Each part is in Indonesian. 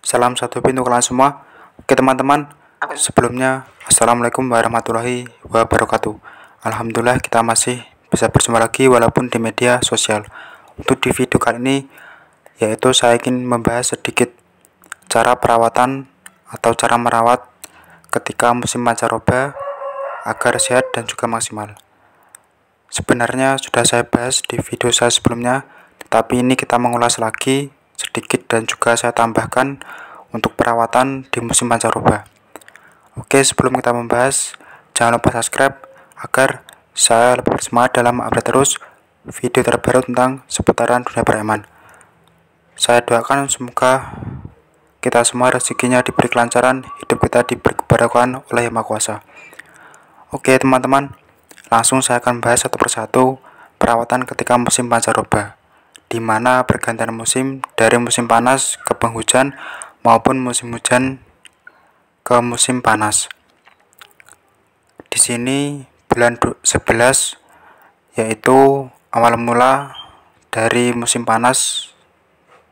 Salam satu pintu kalian semua. Oke teman-teman, sebelumnya Assalamualaikum warahmatullahi wabarakatuh. Alhamdulillah kita masih bisa bersama lagi walaupun di media sosial. Untuk di video kali ini yaitu saya ingin membahas sedikit cara perawatan atau cara merawat ketika musim pancaroba agar sehat dan juga maksimal. Sebenarnya sudah saya bahas di video saya sebelumnya, tetapi ini kita mengulas lagi sedikit dan juga saya tambahkan untuk perawatan di musim pancaroba. Oke, sebelum kita membahas, jangan lupa subscribe agar saya lebih bersemangat dalam update terus video terbaru tentang seputaran dunia pereman. Saya doakan semoga kita semua rezekinya diberi kelancaran, hidup kita diberi keberkahan oleh Yang Maha Kuasa. Oke teman-teman, langsung saya akan bahas satu persatu perawatan ketika musim pancaroba, di mana pergantian musim dari musim panas ke penghujan maupun musim hujan ke musim panas. Di sini bulan 11 yaitu awal mula dari musim panas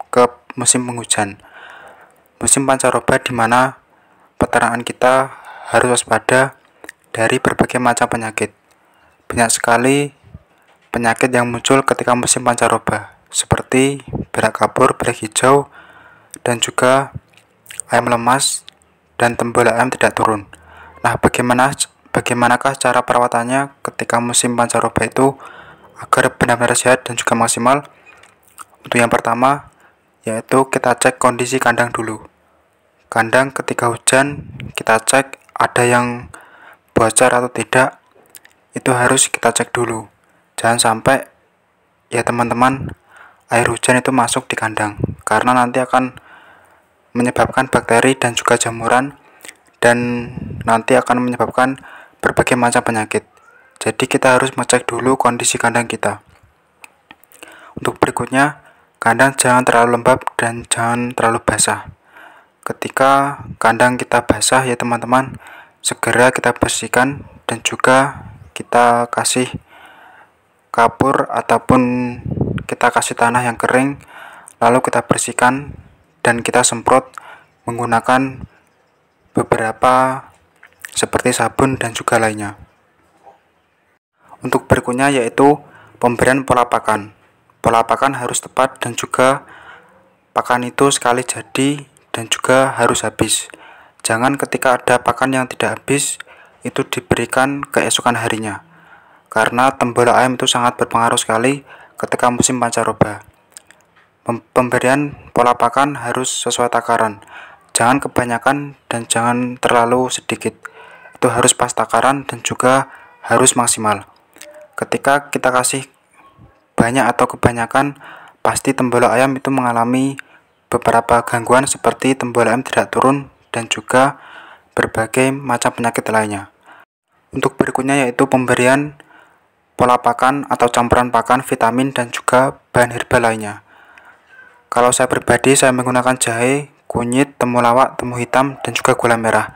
ke musim penghujan. Musim pancaroba di mana peternakan kita harus waspada dari berbagai macam penyakit. Banyak sekali penyakit yang muncul ketika musim pancaroba, seperti berak kapur, berak hijau, dan juga ayam lemas dan tembul ayam tidak turun. Nah, bagaimanakah cara perawatannya ketika musim pancaroba itu agar benar-benar sehat dan juga maksimal? Untuk yang pertama, yaitu kita cek kondisi kandang dulu. Kandang ketika hujan kita cek ada yang bocor atau tidak, itu harus kita cek dulu. Jangan sampai ya teman-teman air hujan itu masuk di kandang, karena nanti akan menyebabkan bakteri dan juga jamuran, dan nanti akan menyebabkan berbagai macam penyakit. Jadi kita harus mengecek dulu kondisi kandang kita. Untuk berikutnya, kandang jangan terlalu lembab dan jangan terlalu basah. Ketika kandang kita basah ya teman-teman, segera kita bersihkan dan juga kita kasih kapur ataupun kita kasih tanah yang kering, lalu kita bersihkan dan kita semprot menggunakan beberapa seperti sabun dan juga lainnya. Untuk berikutnya yaitu pemberian pola pakan. Pola pakan harus tepat dan juga pakan itu sekali jadi dan juga harus habis. Jangan ketika ada pakan yang tidak habis itu diberikan keesokan harinya, karena tembola ayam itu sangat berpengaruh sekali ketika musim pancaroba. Pemberian pola pakan harus sesuai takaran, jangan kebanyakan dan jangan terlalu sedikit. Itu harus pas takaran dan juga harus maksimal. Ketika kita kasih banyak atau kebanyakan, pasti tembola ayam itu mengalami beberapa gangguan seperti tembola ayam tidak turun dan juga berbagai macam penyakit lainnya. Untuk berikutnya yaitu pemberian pola pakan atau campuran pakan, vitamin dan juga bahan herbal lainnya. Kalau saya pribadi, saya menggunakan jahe, kunyit, temulawak, temu hitam, dan juga gula merah.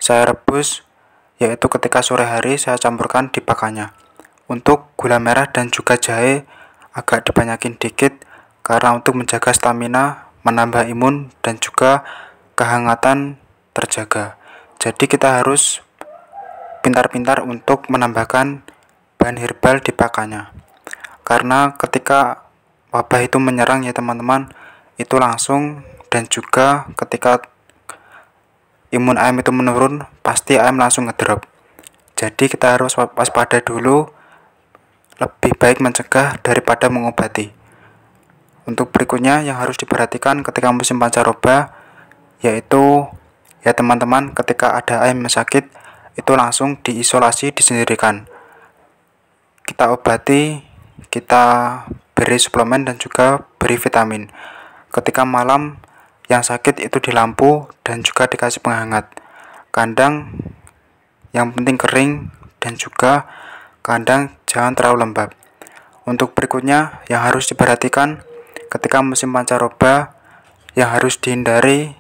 Saya rebus, yaitu ketika sore hari saya campurkan di pakannya. Untuk gula merah dan juga jahe agak dibanyakin dikit, karena untuk menjaga stamina, menambah imun, dan juga kehangatan terjaga. Jadi kita harus pintar-pintar untuk menambahkan bahan herbal di pakannya, karena ketika wabah itu menyerang ya teman-teman, itu langsung, dan juga ketika imun ayam itu menurun, pasti ayam langsung ngedrop. Jadi kita harus waspada dulu, lebih baik mencegah daripada mengobati. Untuk berikutnya yang harus diperhatikan ketika musim pancaroba yaitu ya teman-teman, ketika ada ayam yang sakit itu langsung diisolasi, disendirikan. Kita obati, kita beri suplemen dan juga beri vitamin. Ketika malam yang sakit itu dilampu dan juga dikasih penghangat. Kandang yang penting kering dan juga kandang jangan terlalu lembab. Untuk berikutnya yang harus diperhatikan ketika musim pancaroba, yang harus dihindari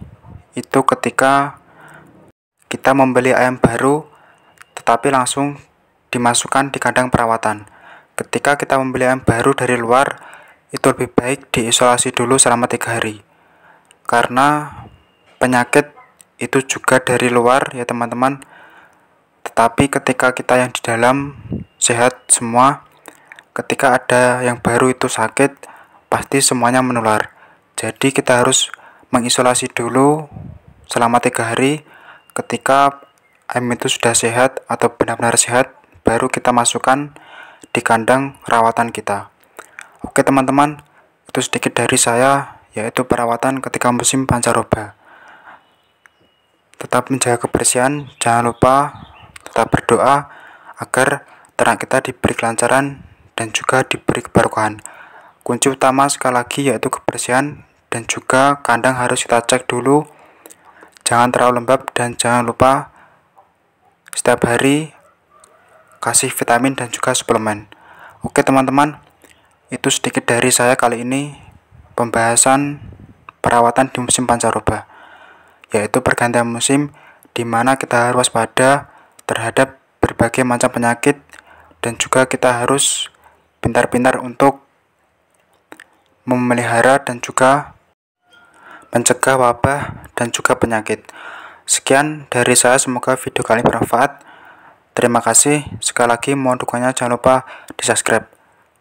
itu ketika kita membeli ayam baru tetapi langsung dimasukkan di kandang perawatan. Ketika kita membeli ayam baru dari luar, itu lebih baik diisolasi dulu selama 3 hari, karena penyakit itu juga dari luar ya teman-teman, tetapi ketika kita yang di dalam sehat semua, ketika ada yang baru itu sakit, pasti semuanya menular. Jadi kita harus mengisolasi dulu selama 3 hari. Ketika ayam itu sudah sehat atau benar-benar sehat, baru kita masukkan di kandang rawatan kita. Oke teman-teman, itu sedikit dari saya, yaitu perawatan ketika musim pancaroba. Tetap menjaga kebersihan, jangan lupa tetap berdoa agar ternak kita diberi kelancaran dan juga diberi keberkahan. Kunci utama sekali lagi yaitu kebersihan, dan juga kandang harus kita cek dulu, jangan terlalu lembab, dan jangan lupa setiap hari kasih vitamin dan juga suplemen. Oke teman-teman, itu sedikit dari saya kali ini, pembahasan perawatan di musim pancaroba, yaitu pergantian musim di mana kita harus waspada terhadap berbagai macam penyakit, dan juga kita harus pintar-pintar untuk memelihara dan juga mencegah wabah dan juga penyakit. Sekian dari saya, semoga video kali ini bermanfaat. Terima kasih. Sekali lagi mohon dukungannya, jangan lupa di subscribe.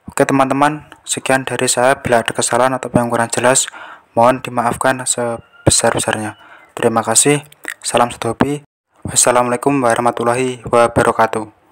Oke teman-teman, sekian dari saya. Bila ada kesalahan atau yang kurang jelas, mohon dimaafkan sebesar-besarnya. Terima kasih. Salam satu hobi. Wassalamualaikum warahmatullahi wabarakatuh.